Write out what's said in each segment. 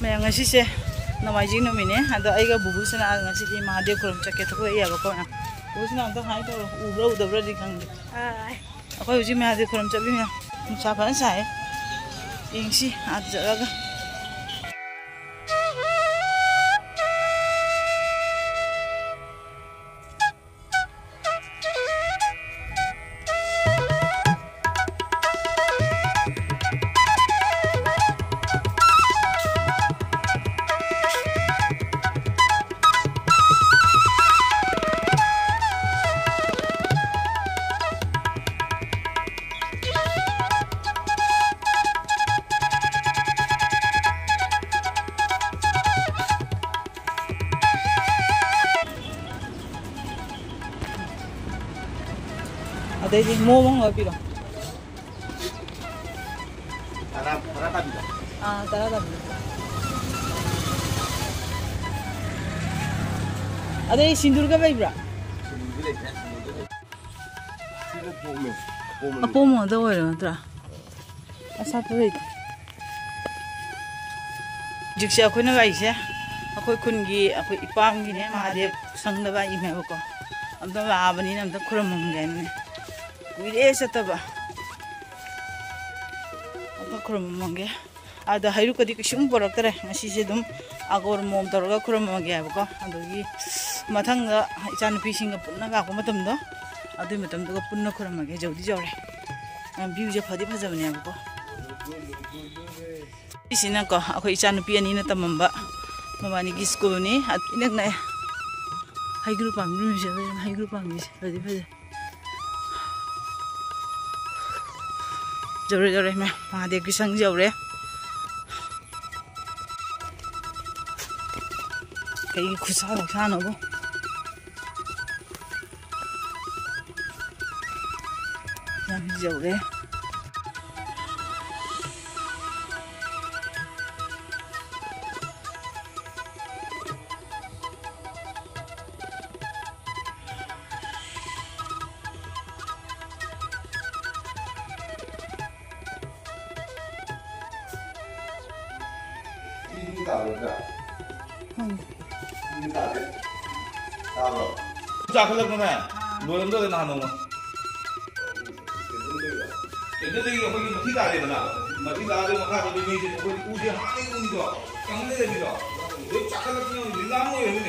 मैं ngasi नमाइजिंग नुमिने अदो आइगा बुबुसना ngasi di Mahadev Khurram चके थको याबा को बुबुसना अंत हाय तो उब्रा उदब्रा दि खंग अखोय हुजि महादेव खुरम चबि मे नुसा फन साय इंसी आजरागा अदेजी मोमो ngapiro tara tabi tara tabi ade sindur ka baibra apomo da oi tra asa poi jikse akhoi na bai se akhoi khun gi akhoi ipam gi ne mahadev sang da bai me ko amda ba bani na amda khuram ngai ne Wire sataba apa kurum mangge ada hairu kadi kisum borak tare ngasi se dum agor mom toroga kurum mangge abako adogi mathang da ichan pi singa punna ba ko matam do adu matam do punna kurum mangge jodi jore view je phadi phajabani abako isina ko akoi ichan pi ani na tamamba mabani gi school ni inak na haigru pam ni je haigru pam ni phadi phadi जोरे जोरे में महादेव की संग जोरे कई खुशा लक्षण हो जोरे 자클럭네 노름도 되나 하는 거. 얘들이 여기 머리가 안 되나? 머리가 안 되면 가서 이제 우리 우지 하는 거니까 강내 됩니다. 왜 자클럭 그냥 밀라는 거예요, 형님?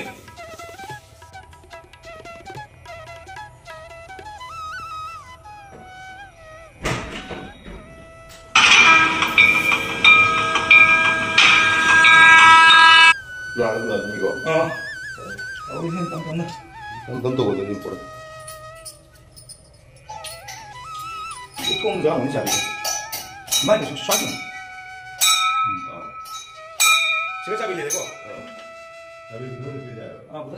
야, 이거. 우리 형 깜깜나. 넘도 거든 이거. 통장 언제 잡이? 많이 좀 쏴줘. 제가 잡이 되고. 잡이 그거를 되잖아요. 아, 그래?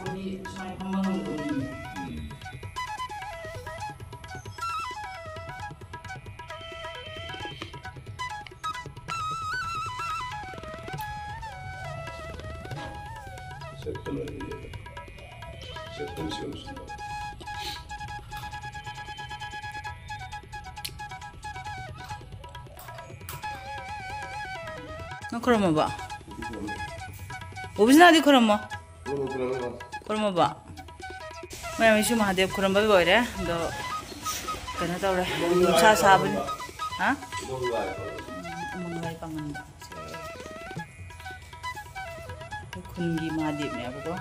우리 저희 한번 세턴 시험수다. 너 그러면 봐. 오비스나디 그러면 그러면 봐. मैं मिशु महादेव खुरम भी बोल रहे तो कहना तो रहे सा साबन हाँ मंगल पंगन खुनगी महादेव ने आपको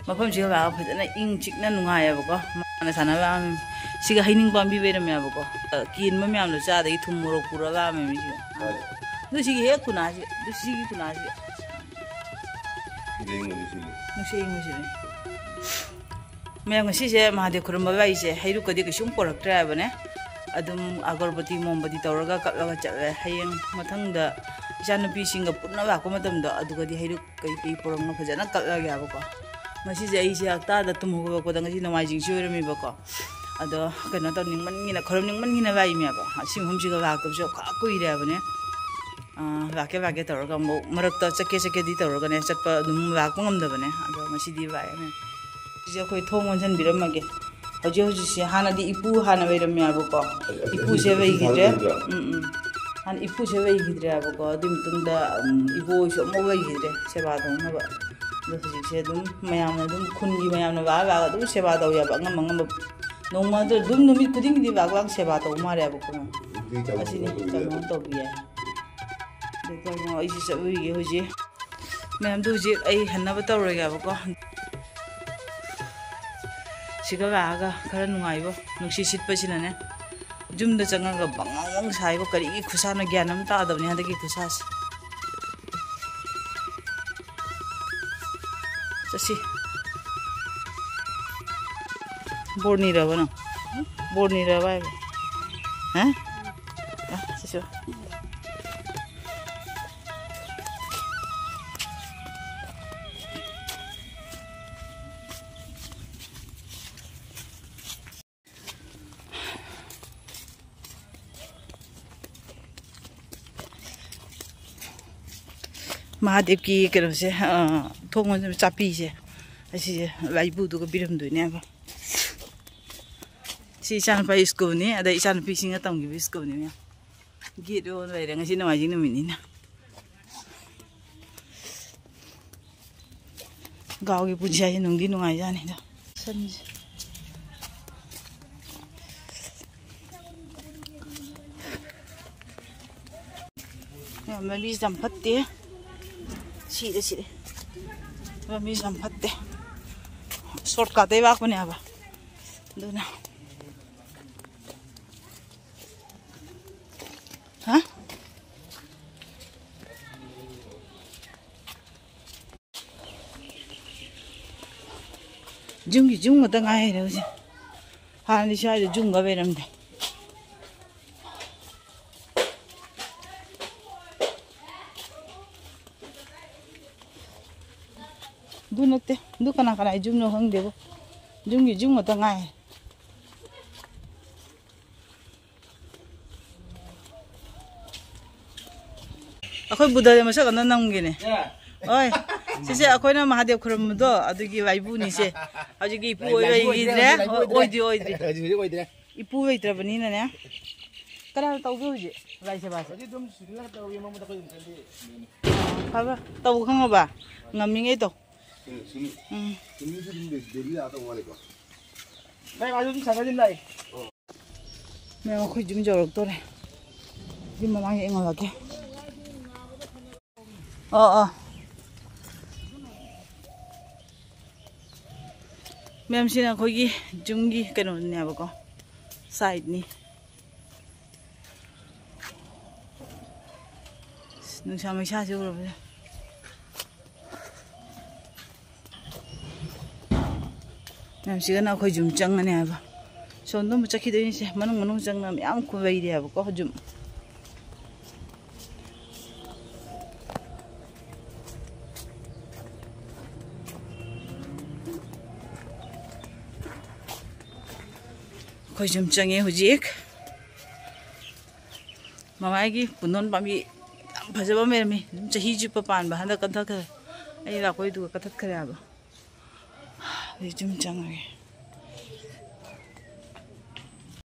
मफम जी बाबा फजना इंग चिकना नुंगाय आपको माने साना बा सिगा हाइनिंग पाम्बी बेरम आपको किन में आमलो चादगी थुम मोरक पुरगा में मिशु दुसिगी हे कुनाजी दुसिगी कुनाजी मैं महादेव खुरम बाइसे हैरुकदी कसुम पोरक्ट्राबने अदुम अगरबती मोमबती तौरगा कलगा चले हयें मथंग इचानुपी सिंग पुन्ना लाको मतमदो अदुगदी हैरु कई पोरंग फजना कलगा याबको मसिजे आइसे हक्ता द तुम होबो को दंगजी नमाइजिंग सोरमीबको अदो कनो त निंगमनगिना खरम निंगमनगिना बाइमियाबो सिम हमसिगा लाकबसो खा कुइराबने लाके लाके तौरगा मरक चके चकेदी तौरगने चटप अदुम लाको ngमदबने अदो मसिदी बायने जे कोई थोंग वनसन बिरमगे हौजी हानादी इपू हाना वैरमेबको इपू से वैगिद्रे हाना इपू से वैगिद्रेबको अदुई मतुंगदा इबोइसु अमु वैगिद्रे सेवा तौनबा हौजी से दुम मयामना दुम खुनगी मयामना बागा दुम सेवा तौयाबा ngam ngam नोमा दुम नुमित खुदिंगदी बागा सेवा तौ मारेबको असिनि कनो तौबिया देखो अइसि सबुइगे हौजी मैम हौजी अइ हन्नबा तौरगेबको सिगा लागा खरा नुंगाइबो नुंसि सिटपसिनाने जुमदा चंगागा बंगांग साइबो करी खुसाना ज्ञान अम तादबनि हदकी खुसास चसी बोर्नी रबनो बोर्नी रबाय हैं चसो महादेव की करो से थोंग चापी से ऐसे लाइबुदुगा बिरमदुनेबा सी चानपा स्कूलनी अदा इचानपी सिंगा तमगी स्कूलनी गेट ओन लैरे ngasi नमाइजिं नुमिनिना गावगी पुजिया नुंगी नुंगाइ जानिदा सनजे मम्मी जम फत्ते सीधे सीधे मम्मी जम फत्ते शॉर्टकट है वाक बने आबा दोना हाँ जुंगी जुंग मत गाय रे उसे हाँ निशाय जुंगा बेरम दे दु नते दु कना कना जुम नो हंग देबो जुंगी जुंग मत गाय अखोई बुद्ध मसक न नंगिने ओय सिसे अखोइना महादेव खुरमदो अदुगी वाइबुनी से हजिगी इपु ओइगिद्रे ओइद्रे इपु वैत्रबनिना ने करा तौबो जे लाइसे बासे दुम सिला तौबे मम तको खाबा तौ खंगबा ngamiङै तो मैं अखोई जुम जरक तोरे जुम ममांग एंगलाके मैम से अखोई जुमगी कनोनेबको साइडनी नुंसा मैसा जोरबे मैम सिगना अखोई जुम चंगने हाबा सोंदो मचखिदोनि से मनung मनung चंगना म्याम खुबैदे हाबको जुम अखोई जुम चंगे हुजिक ममाइगी पुनोन पामी फजबा मेरमी चही जुप पानबा हंदा कथक ए लाकोई दु कथक खरे हाबा जुम चंगे